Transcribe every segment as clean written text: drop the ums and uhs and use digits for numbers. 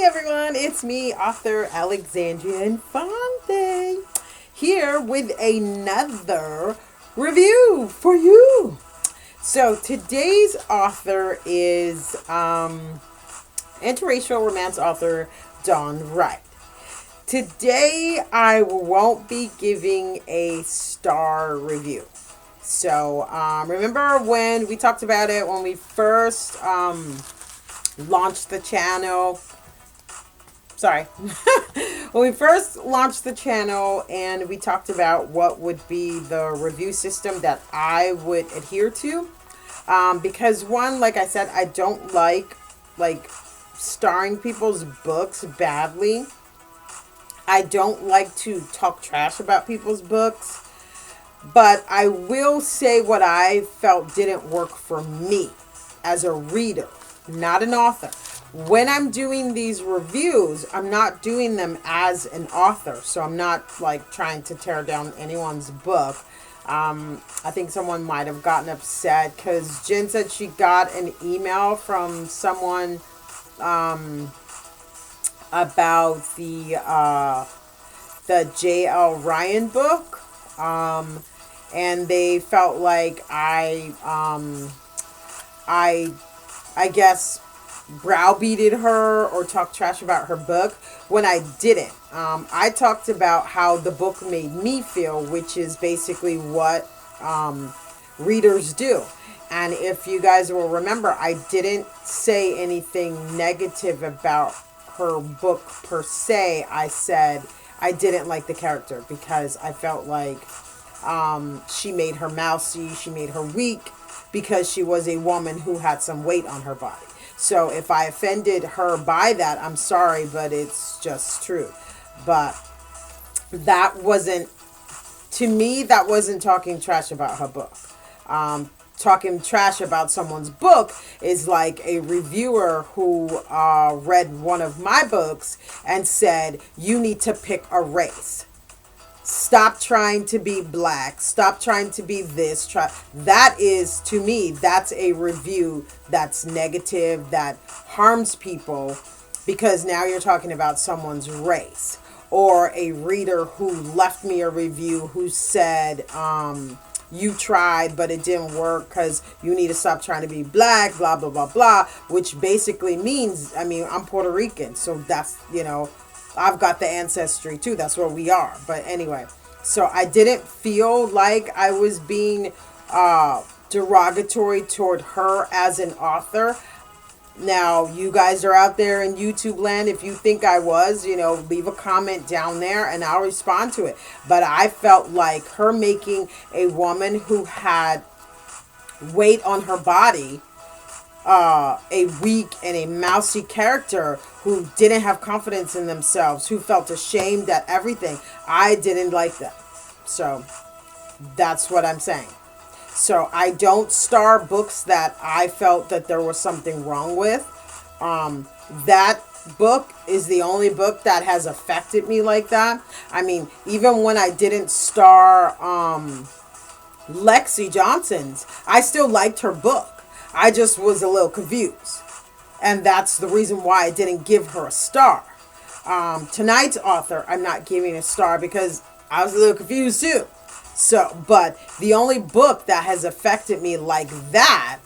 everyone, it's me, author Alexandria Infante, here with another review for you. So today's author is interracial romance author Dawn Wright. Today I won't be giving a star review. So remember when we talked about it when we first launched the channel? Sorry. When we first launched the channel and we talked about what would be the review system that I would adhere to. Because one, like I said, I don't like starring people's books badly. I don't like to talk trash about people's books. But I will say what I felt didn't work for me as a reader, not an author. When I'm doing these reviews, I'm not doing them as an author. So I'm not like trying to tear down anyone's book. I think someone might have gotten upset because Jen said she got an email from someone about the J.L. Ryan book. And they felt like I guess browbeated her or talked trash about her book when I didn't. I talked about how the book made me feel, which is basically what readers do. And if you guys will remember, I didn't say anything negative about her book per se. I said I didn't like the character because I felt like she made her mousy, she made her weak because she was a woman who had some weight on her body. So if I offended her by that, I'm sorry, but it's just true. But that wasn't, to me, that wasn't talking trash about her book. Talking trash about someone's book is like a reviewer who read one of my books and said, you need to pick a race. Stop trying to be black. Stop trying to be this. That is, to me, that's a review that's negative, that harms people, because now you're talking about someone's race. Or a reader who left me a review who said, you tried, but it didn't work because you need to stop trying to be black, blah, blah, blah, blah, which basically means, I mean, I'm Puerto Rican, so that's, I've got the ancestry too. That's where we are. But anyway, so I didn't feel like I was being derogatory toward her as an author. Now, you guys are out there in YouTube land. If you think I was, leave a comment down there and I'll respond to it. But I felt like her making a woman who had weight on her body a weak and a mousy character who didn't have confidence in themselves, who felt ashamed at everything. I didn't like that. So that's what I'm saying. So I don't star books that I felt that there was something wrong with. That book is the only book that has affected me like that. I mean, even when I didn't star Lexi Johnson's, I still liked her book. I just was a little confused. And that's the reason why I didn't give her a star. Tonight's author, I'm not giving a star because I was a little confused too. So, but the only book that has affected me like that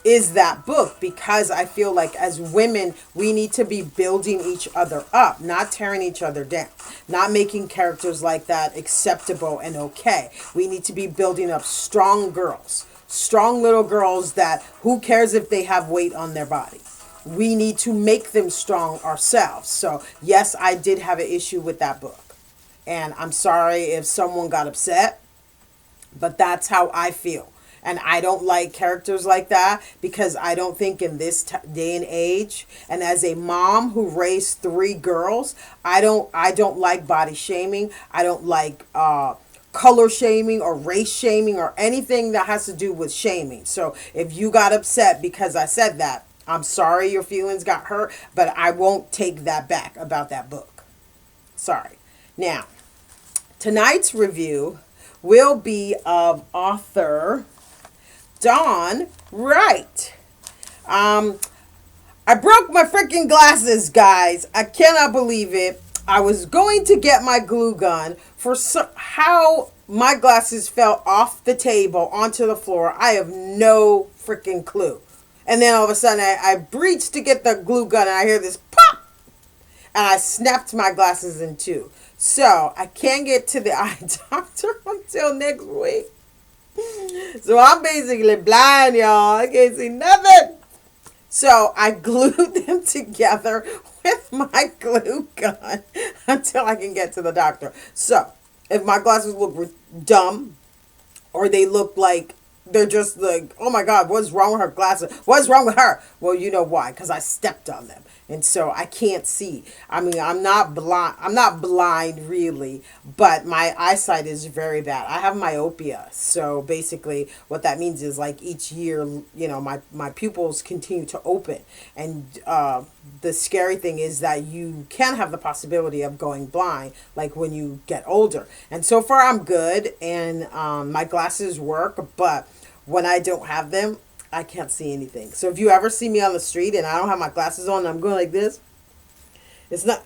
is that book, because I feel like as women, we need to be building each other up, not tearing each other down, not making characters like that acceptable and okay. We need to be building up strong girls. Strong little girls that who cares if they have weight on their body. We need to make them strong ourselves. So yes, I did have an issue with that book. And I'm sorry if someone got upset, but that's how I feel. And I don't like characters like that because I don't think in this day and age, and as a mom who raised 3 girls, I don't like body shaming. I don't like color shaming or race shaming or anything that has to do with shaming. So if you got upset because I said that, I'm sorry your feelings got hurt, but I won't take that back about that book. Sorry. Now, tonight's review will be of author Dawn Wright. I broke my freaking glasses, guys. I cannot believe it. I was going to get my glue gun for how my glasses fell off the table onto the floor. I have no freaking clue. And then all of a sudden, I reached to get the glue gun, and I hear this pop, and I snapped my glasses in two. So I can't get to the eye doctor until next week. So I'm basically blind, y'all. I can't see nothing. So I glued them together with my glue gun until I can get to the doctor. So if my glasses look dumb, or they look like they're just like, oh my God, what's wrong with her glasses? What's wrong with her? Well, you know why? Because I stepped on them. And so I can't see. I mean, I'm not blind. I'm not blind really, but my eyesight is very bad. I have myopia. So basically what that means is like each year, my pupils continue to open. And the scary thing is that you can have the possibility of going blind, like when you get older. And so far I'm good, and my glasses work, but when I don't have them, I can't see anything. So if you ever see me on the street and I don't have my glasses on and I'm going like this,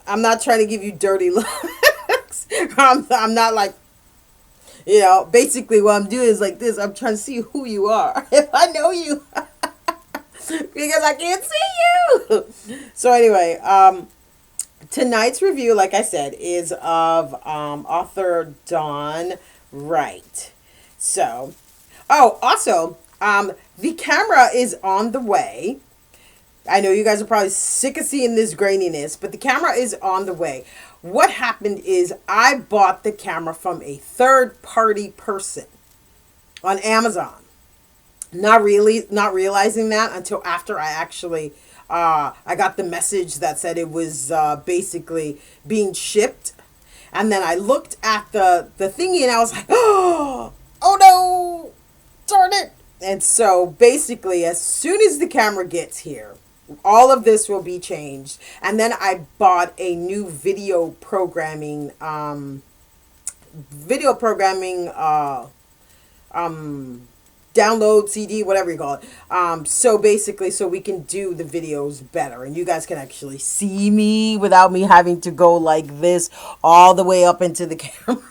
I'm not trying to give you dirty looks. I'm not like, basically what I'm doing is like this. I'm trying to see who you are. If I know you. Because I can't see you. So anyway, tonight's review, like I said, is of author Dawn Wright. So, also, the camera is on the way. I know you guys are probably sick of seeing this graininess, but the camera is on the way. What happened is I bought the camera from a third-party person on Amazon. Not realizing that until after I actually I got the message that said it was basically being shipped. And then I looked at the thingy and I was like, oh no, darn it. And so basically, as soon as the camera gets here, all of this will be changed. And then I bought a new video programming download CD, whatever you call it. So basically, so we can do the videos better, and you guys can actually see me without me having to go like this all the way up into the camera.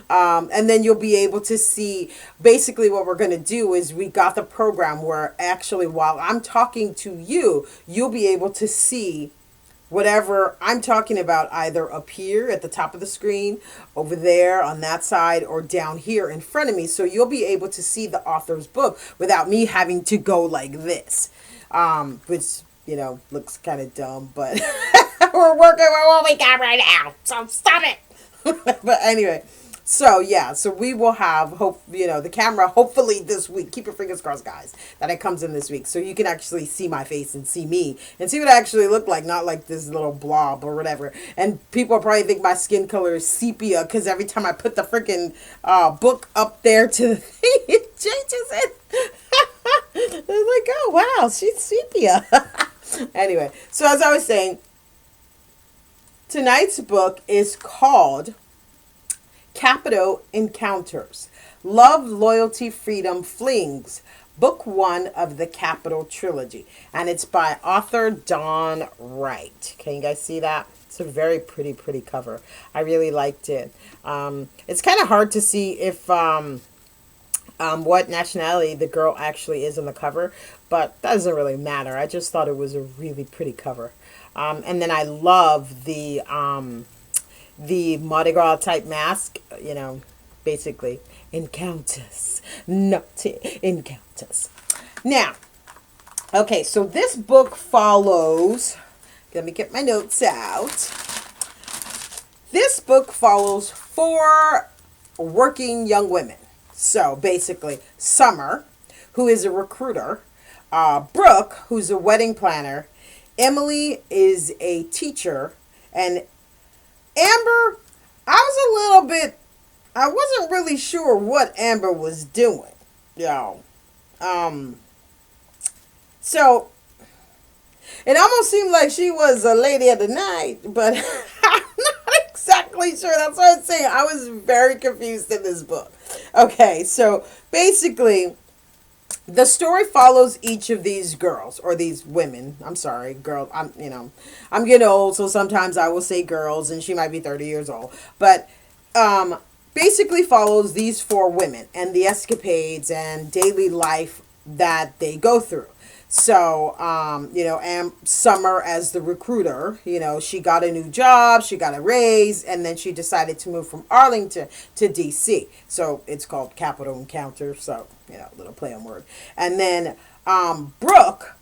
And then you'll be able to see basically what we're going to do is we got the program where actually while I'm talking to you, you'll be able to see whatever I'm talking about either up here at the top of the screen, over there on that side, or down here in front of me. So you'll be able to see the author's book without me having to go like this, which, looks kind of dumb, but we're working with what we got right now. So stop it. But anyway. So yeah, so we will have the camera hopefully this week. Keep your fingers crossed, guys, that it comes in this week, so you can actually see my face and see me and see what I actually look like, not like this little blob or whatever. And people probably think my skin color is sepia because every time I put the freaking book up there to the thing, it changes it. It's like, oh wow, she's sepia. Anyway, so as I was saying, tonight's book is called Capito Encounters, Love, Loyalty, Freedom, Flings, Book 1 of the Capito Trilogy. And it's by author Dawn Wright. Can you guys see that? It's a very pretty cover. I really liked it. It's kind of hard to see if what nationality the girl actually is on the cover, but that doesn't really matter. I just thought it was a really pretty cover. And then I love the Mardi Gras type mask, basically encounters, not encounters. Now, okay, so this book follows, let me get my notes out. This book follows 4 working young women. So basically, Summer, who is a recruiter, Brooke, who's a wedding planner, Emily is a teacher, and Amber, I wasn't really sure what Amber was doing, so it almost seemed like she was a lady of the night, but I'm not exactly sure. That's what I'm saying. I was very confused in this book. Okay, so basically, The story follows each of these girls or these women. I'm sorry, girl. I'm getting old, so sometimes I will say girls, and she might be 30 years old. But um, basically follows these four women and the escapades and daily life that they go through. So, and Summer as the recruiter, she got a new job, she got a raise, and then she decided to move from Arlington to DC. So it's called Capital Encounter. So, little play on word. And then Brooke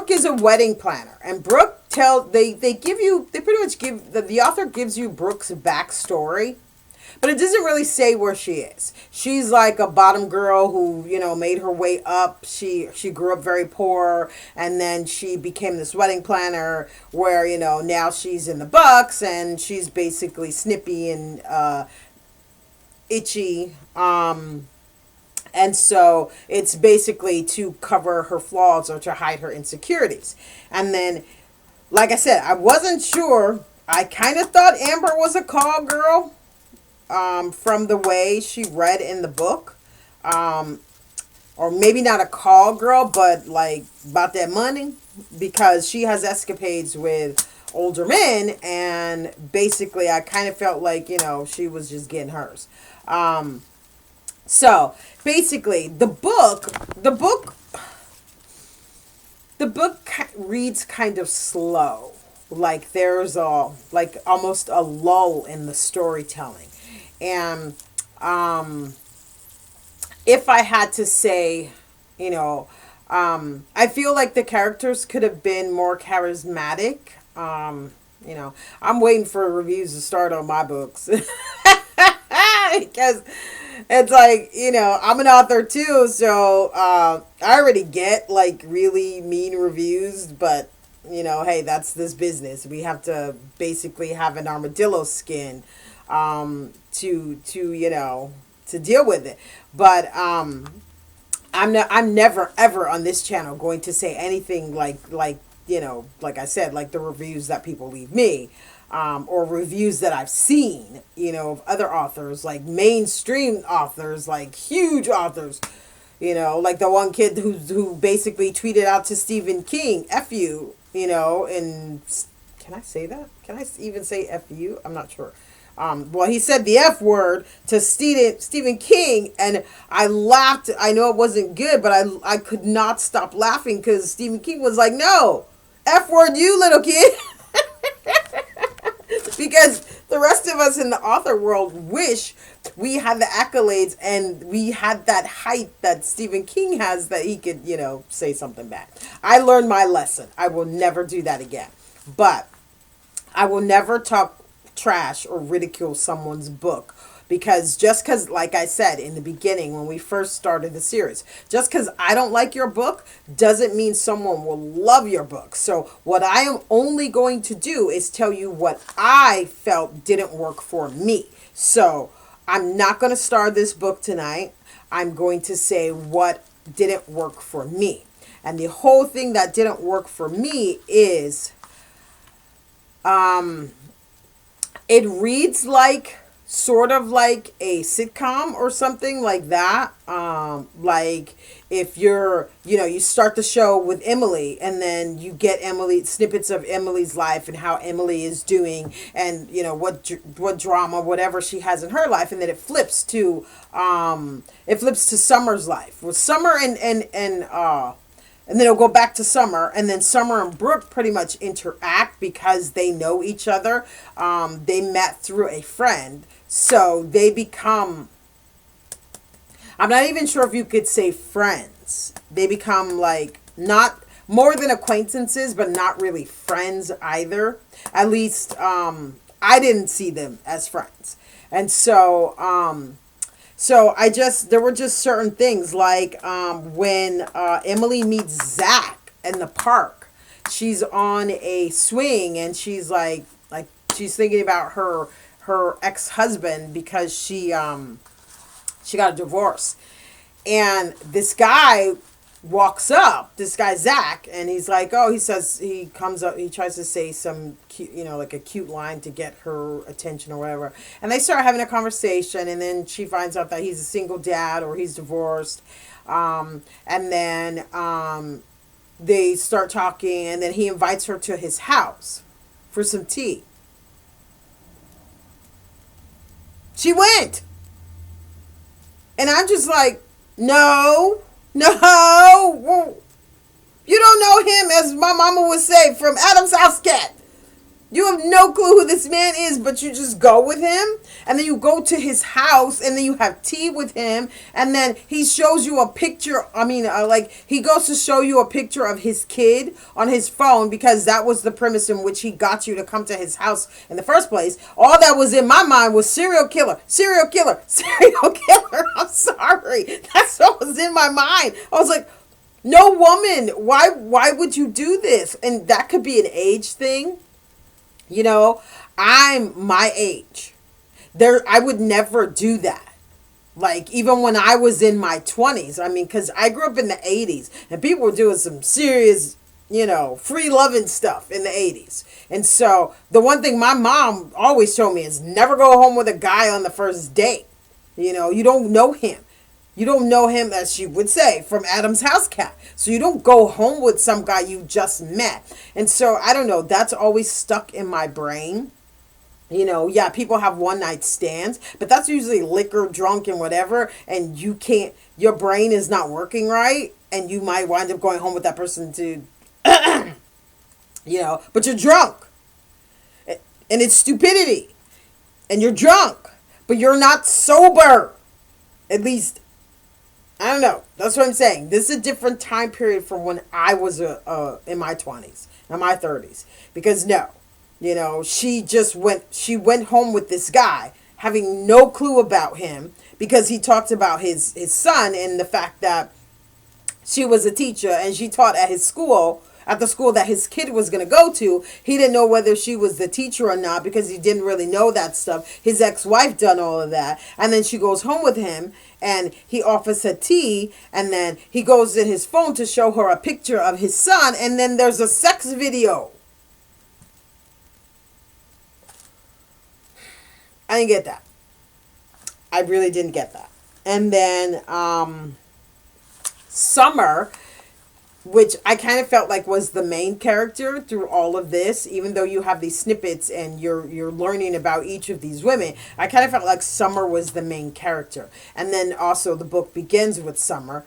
is a wedding planner, and Brooke they pretty much give the author gives you Brooke's backstory, but it doesn't really say where she is. She's like a bottom girl who, made her way up. She grew up very poor, and then she became this wedding planner where, now she's in the Bucks, and she's basically snippy and itchy. And so it's basically to cover her flaws or to hide her insecurities. And then, like I said, I wasn't sure. I kind of thought Amber was a call girl, from the way she read in the book. Or maybe not a call girl, but like about that money, because she has escapades with older men, and basically I kind of felt like, she was just getting hers. So basically the book reads kind of slow. Like there's like almost a lull in the storytelling. And if I had to say, I feel like the characters could have been more charismatic. I'm waiting for reviews to start on my books. Because it's like, I'm an author too, so I already get like really mean reviews, but hey, that's this business. We have to basically have an armadillo skin to deal with it. But I'm never ever on this channel going to say anything like I said, like the reviews that people leave me, or reviews that I've seen, of other authors, like mainstream authors, like huge authors, like the one kid who basically tweeted out to Stephen King, "F you," and can I say that? Can I even say "F you"? I'm not sure. Well, he said the F word to Stephen King, and I laughed. I know it wasn't good, but I could not stop laughing because Stephen King was like, "No, F word you, little kid." Because the rest of us in the author world wish we had the accolades and we had that height that Stephen King has, that he could, say something back. I learned my lesson. I will never do that again. But I will never talk trash or ridicule someone's book, because just because, like I said in the beginning when we first started the series, just because I don't like your book doesn't mean someone will love your book. So what I am only going to do is tell you what I felt didn't work for me. So I'm not going to star this book tonight. I'm going to say what didn't work for me. And the whole thing that didn't work for me is it reads like sort of like a sitcom or something like that. Like if you start the show with Emily, and then you get snippets of Emily's life and how Emily is doing, and what drama, whatever she has in her life, and then it flips to Summer's life with Summer and then it'll go back to Summer, and then Summer and Brooke pretty much interact because they know each other. They met through a friend. So they become, I'm not even sure if you could say friends. They become like not more than acquaintances, but not really friends either. At least I didn't see them as friends. And so there were just certain things like when Emily meets Zach in the park, she's on a swing and she's like she's thinking about her ex-husband because she got a divorce. And this guy walks up, this guy Zach, and he's like, he comes up, he tries to say some cute, like a cute line to get her attention or whatever. And they start having a conversation, and then she finds out that he's a single dad or he's divorced. And then they start talking, and then he invites her to his house for some tea. She went. And I'm just like, no, no. You don't know him, as my mama would say, from Adam's house cat. You have no clue who this man is, but you just go with him. And then you go to his house, and then you have tea with him. And then he shows you a picture. I mean, like, he goes to show you a picture of his kid on his phone, because that was the premise in which he got you to come to his house in the first place. All that was in my mind was serial killer, serial killer, serial killer. I'm sorry. That's what was in my mind. I was like, no, woman, why would you do this? And that could be an age thing. You know, I'm my age. I would never do that. Like, even when I was in my 20s. I mean, because I grew up in the 80s. And people were doing some serious, free loving stuff in the 80s. And so, the one thing my mom always told me is never go home with a guy on the first date. You don't know him. You don't know him, as she would say, from Adam's house cat. So you don't go home with some guy you just met. And so, I don't know, that's always stuck in my brain. Yeah, people have one night stands, but that's usually liquor, drunk, and whatever. And your brain is not working right. And you might wind up going home with that person to, but you're drunk. And it's stupidity. And you're drunk, but you're not sober. At least, I don't know. That's what I'm saying. This is a different time period from when I was in my 20s and my 30s. Because she went home with this guy, having no clue about him, because he talked about his son and the fact that she was a teacher and she taught at his school, at the school that his kid was going to go to. He didn't know whether she was the teacher or not, because he didn't really know that stuff. His ex-wife done all of that. And then she goes home with him, and he offers her tea, and then he goes in his phone to show her a picture of his son, and then there's a sex video. I didn't get that. I really didn't get that. And then Summer, which I kind of felt like was the main character through all of this, even though you have these snippets and you're learning about each of these women. I kind of felt like Summer was the main character. And then also the book begins with Summer.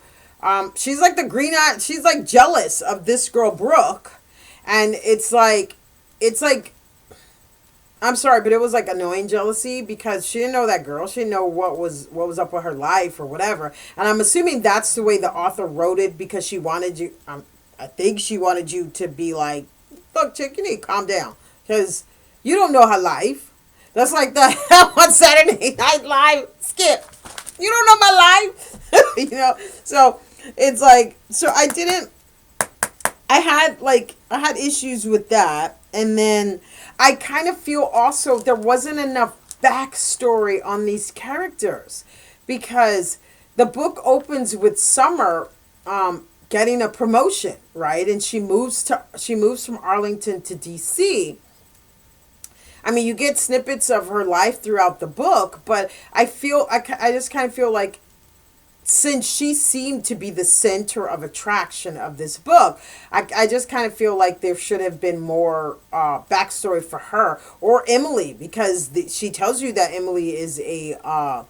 She's like the green-eyed, she's like jealous of this girl Brooke. And it's like, I'm sorry, but it was like annoying jealousy, because she didn't know that girl. She didn't know what was up with her life or whatever. And I'm assuming that's the way the author wrote it, because she wanted you, I think she wanted you to be like, look, chick, you need to calm down, because you don't know her life. That's like that on Saturday Night Live skit. You don't know my life. So it's like, so I had issues with that. And then I kind of feel also there wasn't enough backstory on these characters, because the book opens with Summer getting a promotion, right? And she moves from Arlington to DC. I mean, you get snippets of her life throughout the book, but I just kind of feel like, since she seemed to be the center of attraction of this book, I just kind of feel like there should have been more backstory for her, or Emily, because she tells you that Emily is a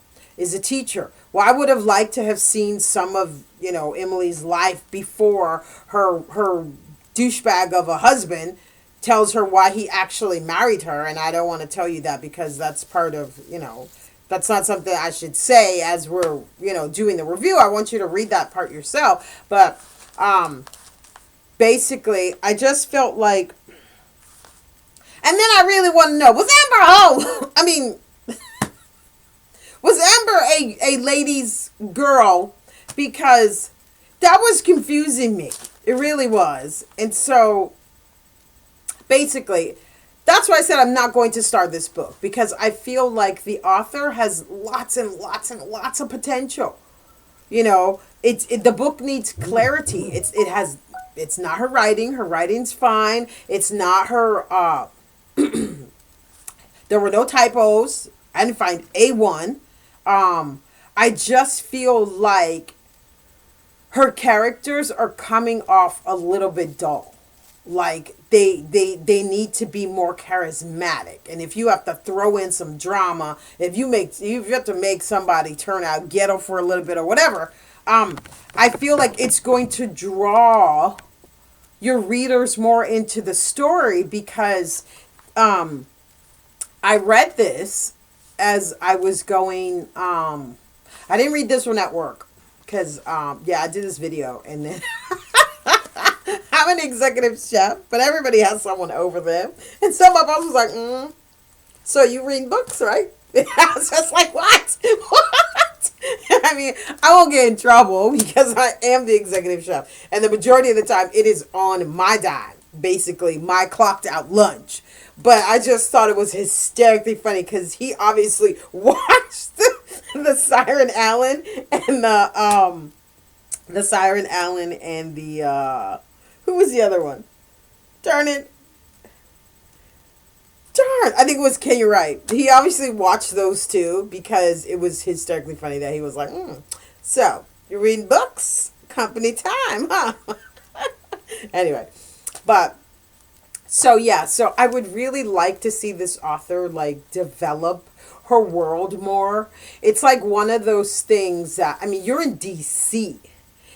teacher. Well, I would have liked to have seen some of Emily's life before her douchebag of a husband tells her why he actually married her. And I don't want to tell you that, because that's part of that's not something I should say as we're, doing the review. I want you to read that part yourself. But basically, I just felt like, and then I really want to know, was Amber I mean, was Amber a lady's girl? Because that was confusing me. It really was. And so, basically, that's why I said I'm not going to start this book, because I feel like the author has lots and lots and lots of potential. The book needs clarity. It's not her writing. Her writing's fine. It's not her. There were no typos. I didn't find A1. I just feel like her characters are coming off a little bit dull. Like they need to be more charismatic. And if you have to throw in some drama, if you have to make somebody turn out ghetto for a little bit or whatever, I feel like it's going to draw your readers more into the story because I read this as I was going. I didn't read this one at work because yeah, I did this video and then I'm an executive chef, but everybody has someone over them, and so my boss was like, "So you read books, right?" I was just like, "What? What?" I mean, I won't get in trouble because I am the executive chef, and the majority of the time it is on my dime, basically my clocked out lunch. But I just thought it was hysterically funny because he obviously watched the Siren Allen and the Siren Allen and the who was the other one? Darn it. Darn. I think it was Kenya Wright. He obviously watched those two because it was hysterically funny that he was like, so, you're reading books? Company time, huh? Anyway. But, so yeah. So I would really like to see this author, like, develop her world more. It's like one of those things that, I mean, you're in D.C.,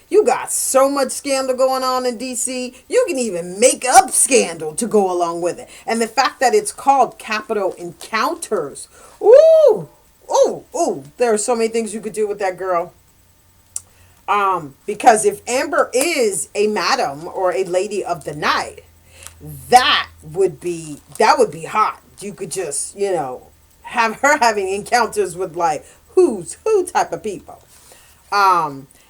you got so much scandal going on in DC. You can even make up scandal to go along with it. And the fact that it's called Capital Encounters. Ooh, ooh, ooh. There are so many things you could do with that girl. Because if Amber is a madam or a lady of the night, that would be hot. You could just, have her having encounters with like who's who type of people.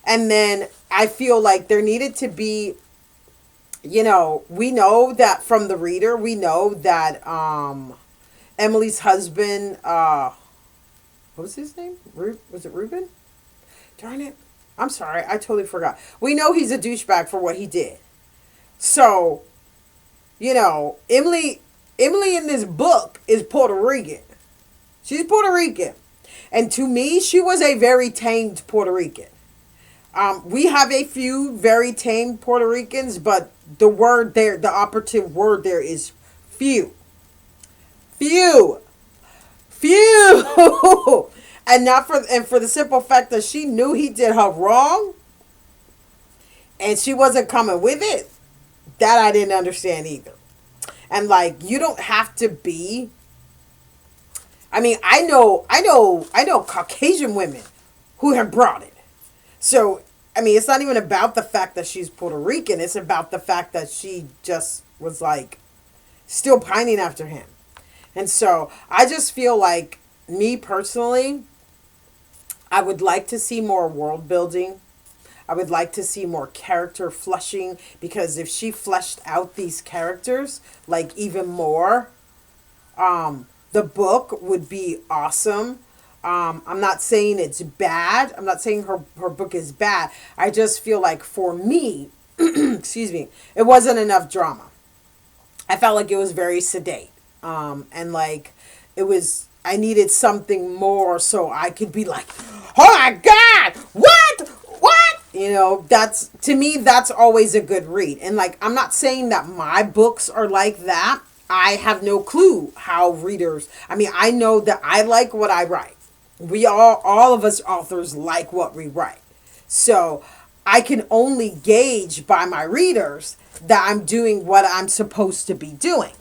And then I feel like there needed to be, we know that from the reader, we know that Emily's husband, what was his name? Was it Ruben? Darn it. I'm sorry. I totally forgot. We know he's a douchebag for what he did. So, Emily in this book is Puerto Rican. She's Puerto Rican. And to me, she was a very tamed Puerto Rican. We have a few very tame Puerto Ricans, but the word there, the operative word there is few. Few. Few. And for the simple fact that she knew he did her wrong and she wasn't coming with it, that I didn't understand either. And like, you don't have to be, I mean, I know Caucasian women who have brought it. So, I mean, it's not even about the fact that she's Puerto Rican. It's about the fact that she just was like still pining after him. And so I just feel like, me personally, I would like to see more world building. I would like to see more character fleshing, because if she fleshed out these characters like even more, the book would be awesome. I'm not saying it's bad. I'm not saying her book is bad. I just feel like for me, excuse me, it wasn't enough drama. I felt like it was very sedate. And like I needed something more so I could be like, oh my God, what? To me, that's always a good read. And like, I'm not saying that my books are like that. I have no clue how readers, I know that I like what I write. We all of us authors like what we write. So I can only gauge by my readers that I'm doing what I'm supposed to be doing.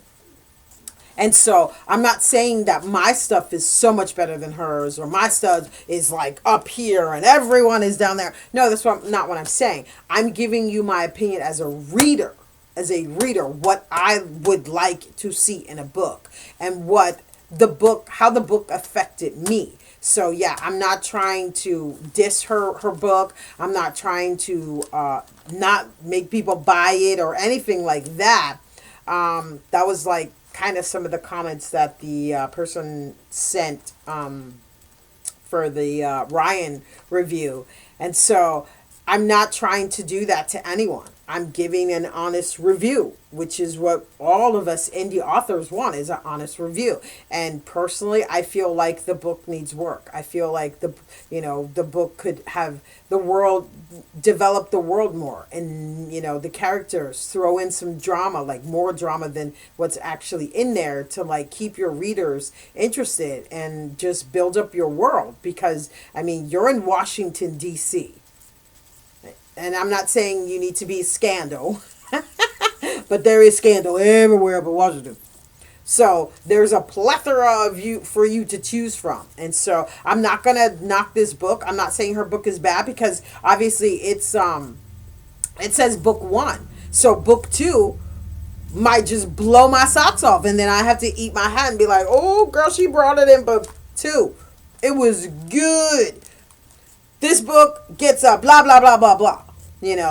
And so I'm not saying that my stuff is so much better than hers, or my stuff is like up here and everyone is down there. No, that's not what I'm saying. I'm giving you my opinion as a reader, what I would like to see in a book and how the book affected me. So yeah, I'm not trying to diss her book. I'm not trying to not make people buy it or anything like that. That was like kind of some of the comments that the person sent for the Ryan review. And so I'm not trying to do that to anyone. I'm giving an honest review, which is what all of us indie authors want, is an honest review. And personally, I feel like the book needs work. I feel like the book could have the world develop the world more, and the characters throw in some drama, like more drama than what's actually in there, to like keep your readers interested and just build up your world. Because I mean, you're in Washington D.C., and I'm not saying you need to be scandal, but there is scandal everywhere but Washington. So there's a plethora of you for you to choose from. And so I'm not gonna knock this book. I'm not saying her book is bad, because obviously it says book 1. So book 2 might just blow my socks off, and then I have to eat my hat and be like, oh girl, she brought it in book 2. It was good. This book gets a blah blah blah blah blah.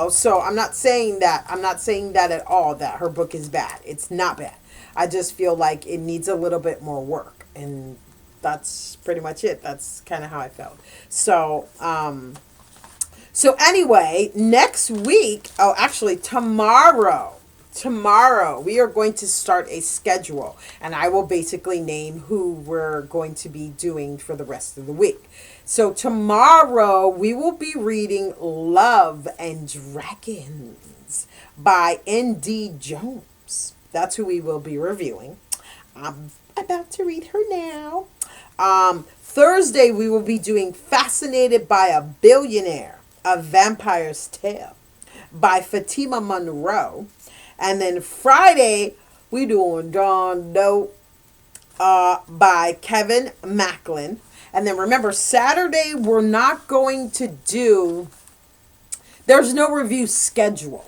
So I'm not saying that. I'm not saying that at all, that her book is bad. It's not bad. I just feel like it needs a little bit more work, and that's pretty much it. That's kind of how I felt. So anyway, next week, oh, actually tomorrow we are going to start a schedule, and I will basically name who we're going to be doing for the rest of the week. So tomorrow we will be reading Love and Dragons by N.D. Jones. That's who we will be reviewing. I'm about to read her now. Thursday we will be doing Fascinated by a Billionaire, A Vampire's Tale by Fatima Monroe. And then Friday we doing Dawn Dope by Kevin Macklin. And then remember, Saturday we're not going to do, there's no review scheduled.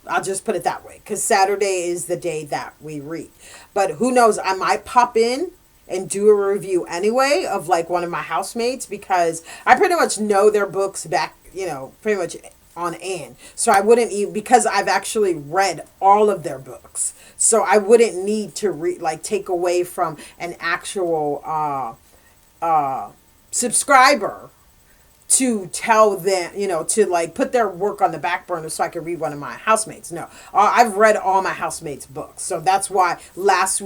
I'll just put it that way, because Saturday is the day that we read. But who knows, I might pop in and do a review anyway of like one of my housemates, because I pretty much know their books back, pretty much on in. So I wouldn't even, because I've actually read all of their books. So I wouldn't need to take away from an actual subscriber to tell them, to like put their work on the back burner so I can read one of my housemates. No, I've read all my housemates' books. So that's why last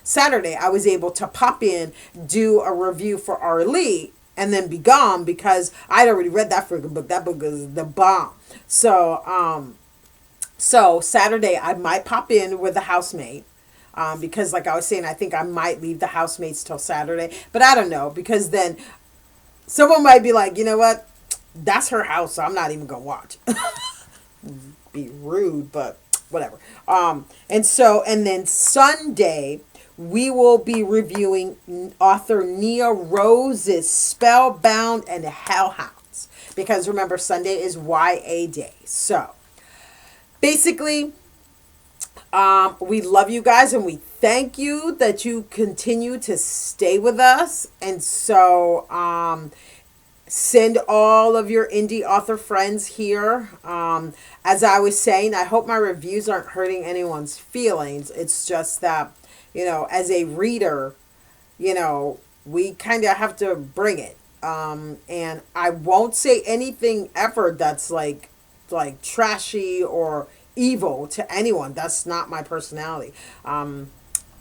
Saturday, I was able to pop in, do a review for Arlie, and then be gone, because I'd already read that freaking book. That book is the bomb. So Saturday I might pop in with a housemate. Because like I was saying, I think I might leave the housemates till Saturday, but I don't know, because then someone might be like, you know what, that's her house, so I'm not even gonna watch. Be rude, but whatever. And then Sunday we will be reviewing author Nia Rose's Spellbound and Hellhounds, because remember, Sunday is YA day. So basically, we love you guys, and we thank you that you continue to stay with us. And so send all of your indie author friends here. As I was saying, I hope my reviews aren't hurting anyone's feelings. It's just that, as a reader, we kind of have to bring it. And I won't say anything ever that's like trashy or evil to anyone. That's not my personality.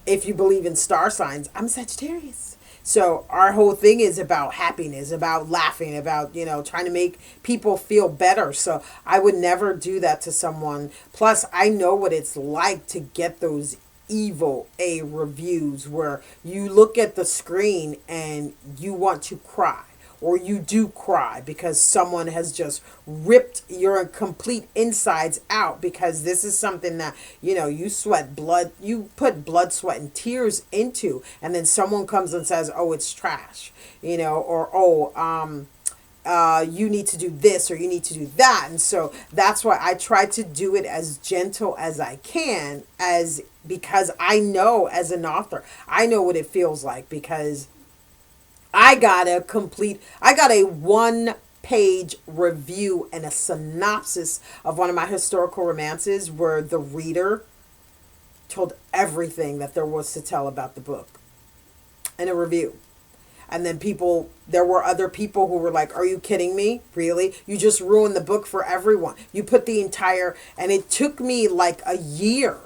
If you believe in star signs, I'm Sagittarius. So our whole thing is about happiness, about laughing, about, trying to make people feel better. So I would never do that to someone. Plus, I know what it's like to get those evil A reviews where you look at the screen and you want to cry. Or you do cry because someone has just ripped your complete insides out, because this is something that, you sweat blood, you put blood, sweat, and tears into, and then someone comes and says, oh, it's trash, or, you need to do this or you need to do that. And so that's why I try to do it as gentle as I can, because I know, as an author, I know what it feels like, because I got a 1-page review and a synopsis of one of my historical romances where the reader told everything that there was to tell about the book in a review. And then there were other people who were like, are you kidding me? Really? You just ruined the book for everyone. You put the entire, and it took me like a year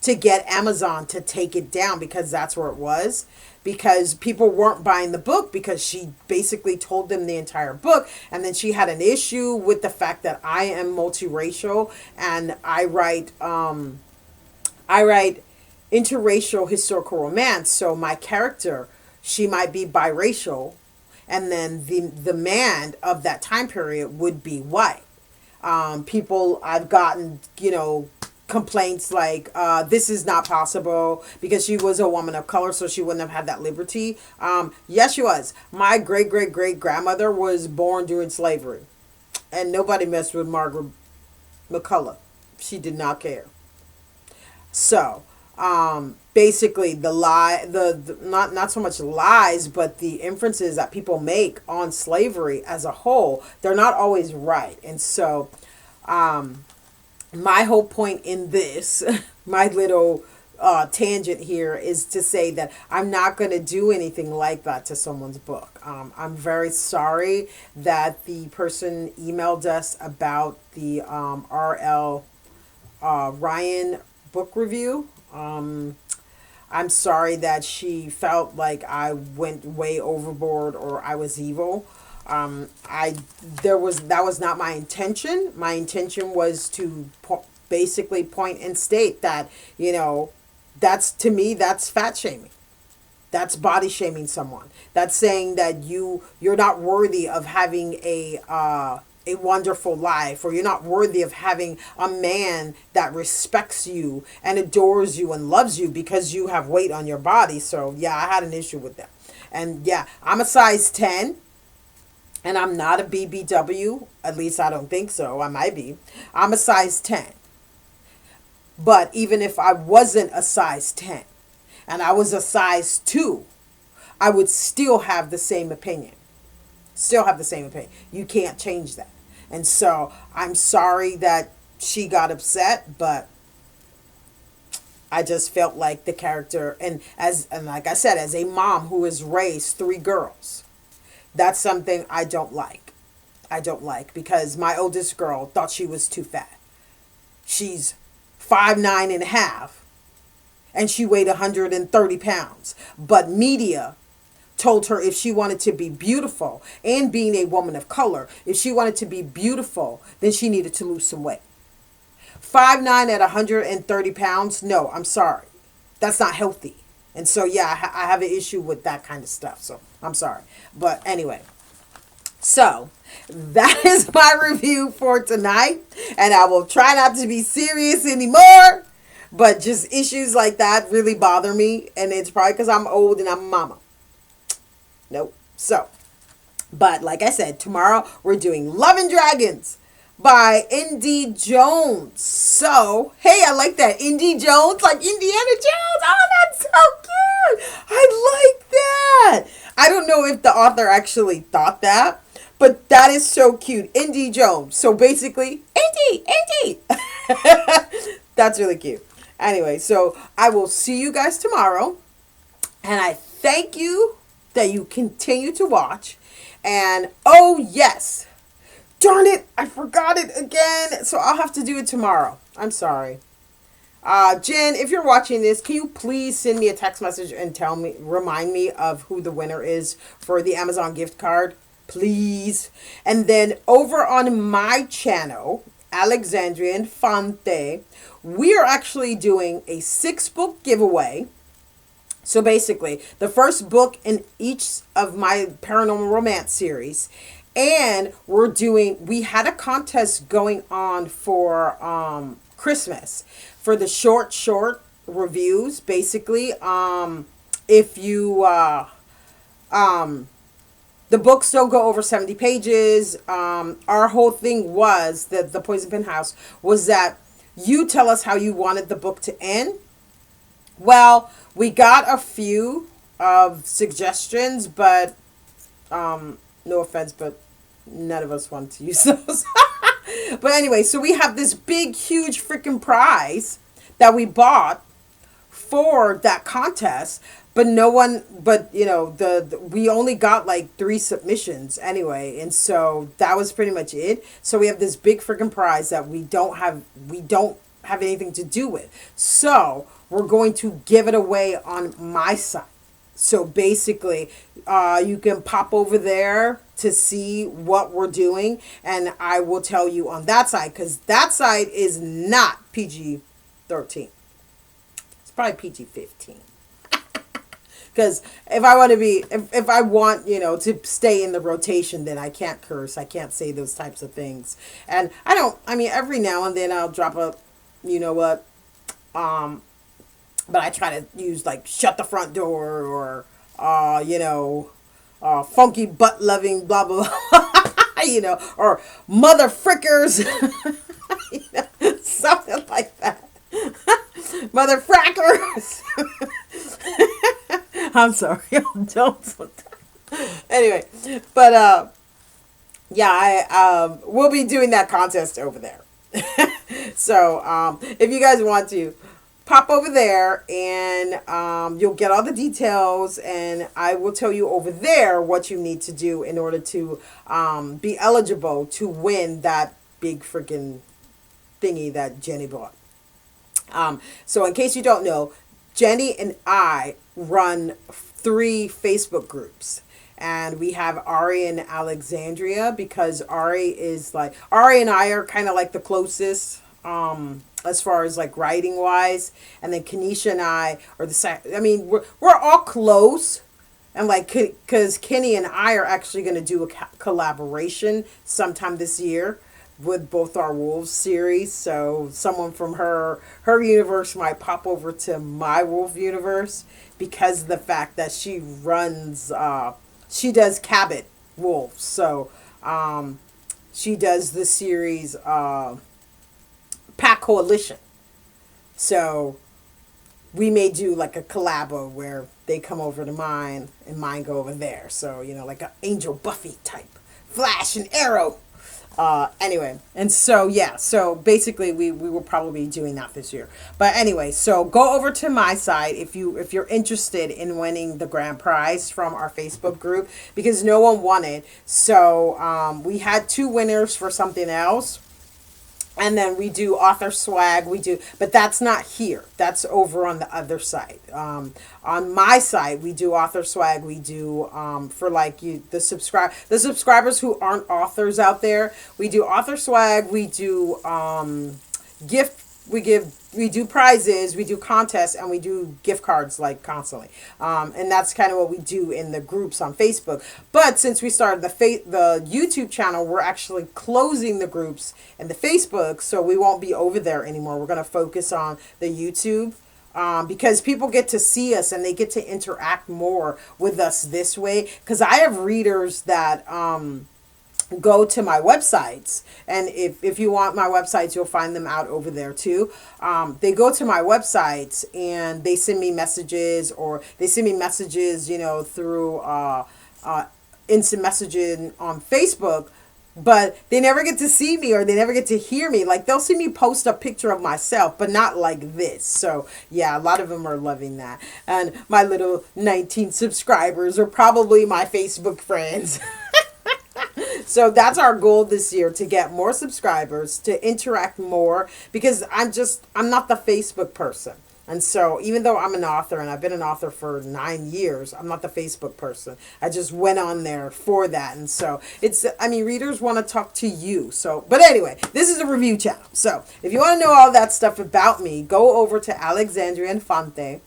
to get Amazon to take it down because that's where it was. Because people weren't buying the book because she basically told them the entire book. And then she had an issue with the fact that I am multiracial and I write interracial historical romance. So my character, she might be biracial, and then the man of that time period would be white. People, I've gotten, complaints like, this is not possible because she was a woman of color, so she wouldn't have had that liberty. Yes, she was. My great great great grandmother was born during slavery, and nobody messed with Margaret McCullough. She did not care. So, basically the lie, the not so much lies, but the inferences that people make on slavery as a whole, they're not always right. And so, my whole point in this, my little tangent here, is to say that I'm not going to do anything like that to someone's book. I'm very sorry that the person emailed us about the R.L. Ryan book review. I'm sorry that she felt like I went way overboard or I was evil. That was not my intention. My intention was to basically point and state that, that's, to me, that's fat shaming. That's body shaming someone. That's saying that you're not worthy of having a wonderful life, or you're not worthy of having a man that respects you and adores you and loves you because you have weight on your body. So yeah, I had an issue with that. And yeah, I'm a size 10 and I'm not a BBW. At least I don't think so. I might be. I'm a size 10. But even if I wasn't a size 10 and I was a size 2, I would still have the same opinion. Still have the same opinion. You can't change that. And so I'm sorry that she got upset, but I just felt like the character, and like I said, as a mom who has raised 3 girls, that's something I don't like. I don't like, because my oldest girl thought she was too fat. She's 5'9.5", and she weighed 130 pounds. But media told her if she wanted to be beautiful, and being a woman of color, if she wanted to be beautiful, then she needed to lose some weight. 5'9" at 130 pounds, no, I'm sorry. That's not healthy. And so, yeah, I have an issue with that kind of stuff. So, I'm sorry. But anyway, so that is my review for tonight. And I will try not to be serious anymore. But just issues like that really bother me. And it's probably because I'm old and I'm a mama. Nope. So, but like I said, tomorrow we're doing Love and Dragons by Indy Jones. So, hey, I like that. Indy Jones, like Indiana Jones. Oh, that's so cute. I like that. I don't know if the author actually thought that, but that is so cute. Indy Jones. So basically, Indy. That's really cute. Anyway, so I will see you guys tomorrow. And I thank you that you continue to watch. And oh yes, darn it, I forgot it again, so I'll have to do it tomorrow. I'm sorry. Jen, if you're watching this, can you please send me a text message and remind me of who the winner is for the Amazon gift card, please? And then over on my channel, Alexandrian Fonte, we are actually doing a 6-book giveaway. So basically, the first book in each of my paranormal romance series. And we had a contest going on for Christmas for the short reviews. Basically, if you the books don't go over 70 pages. Our whole thing was that the Poison Pen House was that you tell us how you wanted the book to end. Well, we got a few of suggestions, but no offense, but none of us wanted to use those. But anyway, so we have this big, huge freaking prize that we bought for that contest, but no one, but you know, we only got like 3 submissions anyway, and so that was pretty much it. So we have this big freaking prize that we don't have anything to do with. So we're going to give it away on my site. So basically, you can pop over there to see what we're doing, and I will tell you on that side, because that side is not PG-13. It's probably PG-15. Because if I want to be, if I want, you know, to stay in the rotation, then I can't curse. I can't say those types of things. And I mean, every now and then I'll drop a, you know what, but I try to use like shut the front door or, you know, funky butt loving blah, blah, blah, you know, or mother frickers, you know, something like that. Mother frackers. I'm sorry, I'm dumb sometimes. Anyway, but yeah, I we'll be doing that contest over there. So if you guys want to pop over there, and you'll get all the details, and I will tell you over there what you need to do in order to be eligible to win that big freaking thingy that Jenny bought. So in case you don't know, Jenny and I run 3 Facebook groups, and we have Ari and Alexandria, because Ari and I are kind of like the closest, as far as like writing wise, and then Kanisha and I are I mean, we're all close, and like, because Kenny and I are actually going to do a collaboration sometime this year with both our Wolves series. So someone from her universe might pop over to my Wolf universe, because of the fact that she runs, she does Cabot Wolves. So she does the series Pack Coalition. So we may do like a collabo where they come over to mine and mine go over there. So, you know, like an Angel Buffy type, Flash and Arrow. Anyway, and so yeah, so basically we will probably be doing that this year. But anyway, so go over to my site if you're interested in winning the grand prize from our Facebook group, because no one won it. So we had 2 winners for something else. And then we do author swag. But that's not here. That's over on the other side. On my side, we do author swag. We do for like the subscribers who aren't authors out there. We do author swag. We do gift. We do prizes, we do contests, and we do gift cards like constantly. And that's kind of what we do in the groups on Facebook. But since we started the YouTube channel, we're actually closing the groups and the Facebook, so we won't be over there anymore. We're going to focus on the YouTube, because people get to see us and they get to interact more with us this way. Because I have readers that go to my websites, and if you want my websites, you'll find them out over there too. They go to my websites and they send me messages, you know, through instant messaging on Facebook, but they never get to see me, or they never get to hear me. Like, they'll see me post a picture of myself, but not like this. So yeah, a lot of them are loving that. And my little 19 subscribers are probably my Facebook friends. So that's our goal this year, to get more subscribers, to interact more, because I'm not the Facebook person. And so even though I'm an author, and I've been an author for 9 years, I'm not the Facebook person. I just went on there for that. And so readers want to talk to you. So, but anyway, this is a review channel. So if you want to know all that stuff about me, go over to Alexandria Infante.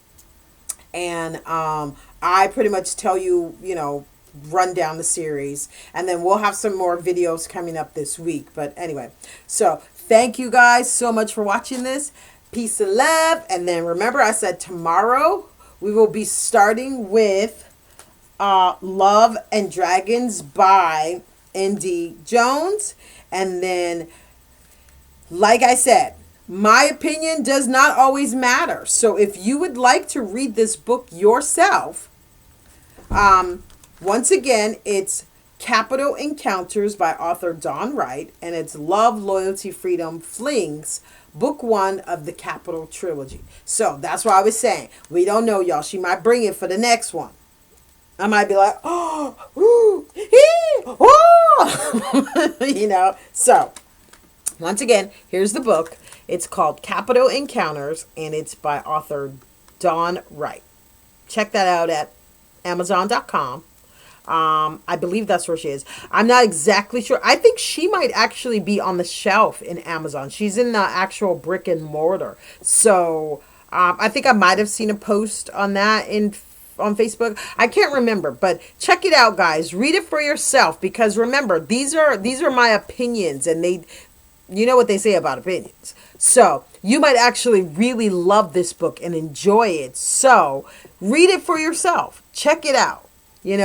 And I pretty much tell you, you know, run down the series, and then we'll have some more videos coming up this week. But anyway, so thank you guys so much for watching this. Peace and love. And then remember, I said tomorrow we will be starting with Love and Dragons by N.D. Jones. And then, like I said, my opinion does not always matter. So if you would like to read this book yourself, once again, it's Capital Encounters by author Don Wright, and it's Love, Loyalty, Freedom, Flings book one of the Capital Trilogy. So that's why I was saying, we don't know, y'all. She might bring it for the next one. I might be like, oh, ooh, oh. So once again, here's the book. It's called Capital Encounters, and it's by author Dawn Wright. Check that out at Amazon.com. I believe that's where she is. I'm not exactly sure. I think she might actually be on the shelf in Amazon. She's in the actual brick and mortar. So I think I might have seen a post on that on Facebook. I can't remember, but check it out, guys. Read it for yourself, because remember, these are my opinions, and you know what they say about opinions. So you might actually really love this book and enjoy it. So read it for yourself. Check it out. It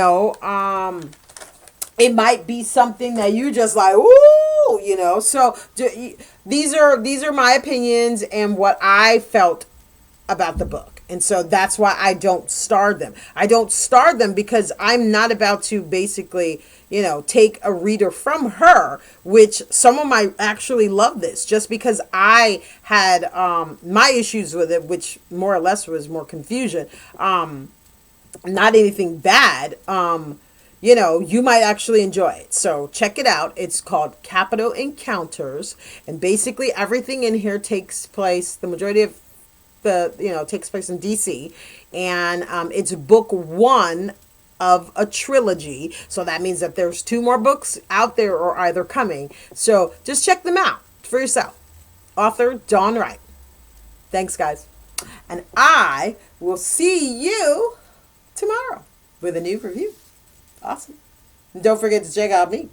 might be something that you just like, ooh, So these are my opinions and what I felt about the book. And so that's why I don't star them. I don't star them because I'm not about to basically, take a reader from her, which someone might actually love this, just because I had my issues with it, which more or less was more confusion. Not anything bad. You might actually enjoy it. So check it out. It's called Capital Encounters. And basically everything in here takes place, the majority of takes place in DC. And it's book one of a trilogy. So that means that there's 2 more books out there or either coming. So just check them out for yourself. Author Dawn Wright. Thanks, guys. And I will see you tomorrow with a new review. Awesome. And don't forget to check out me.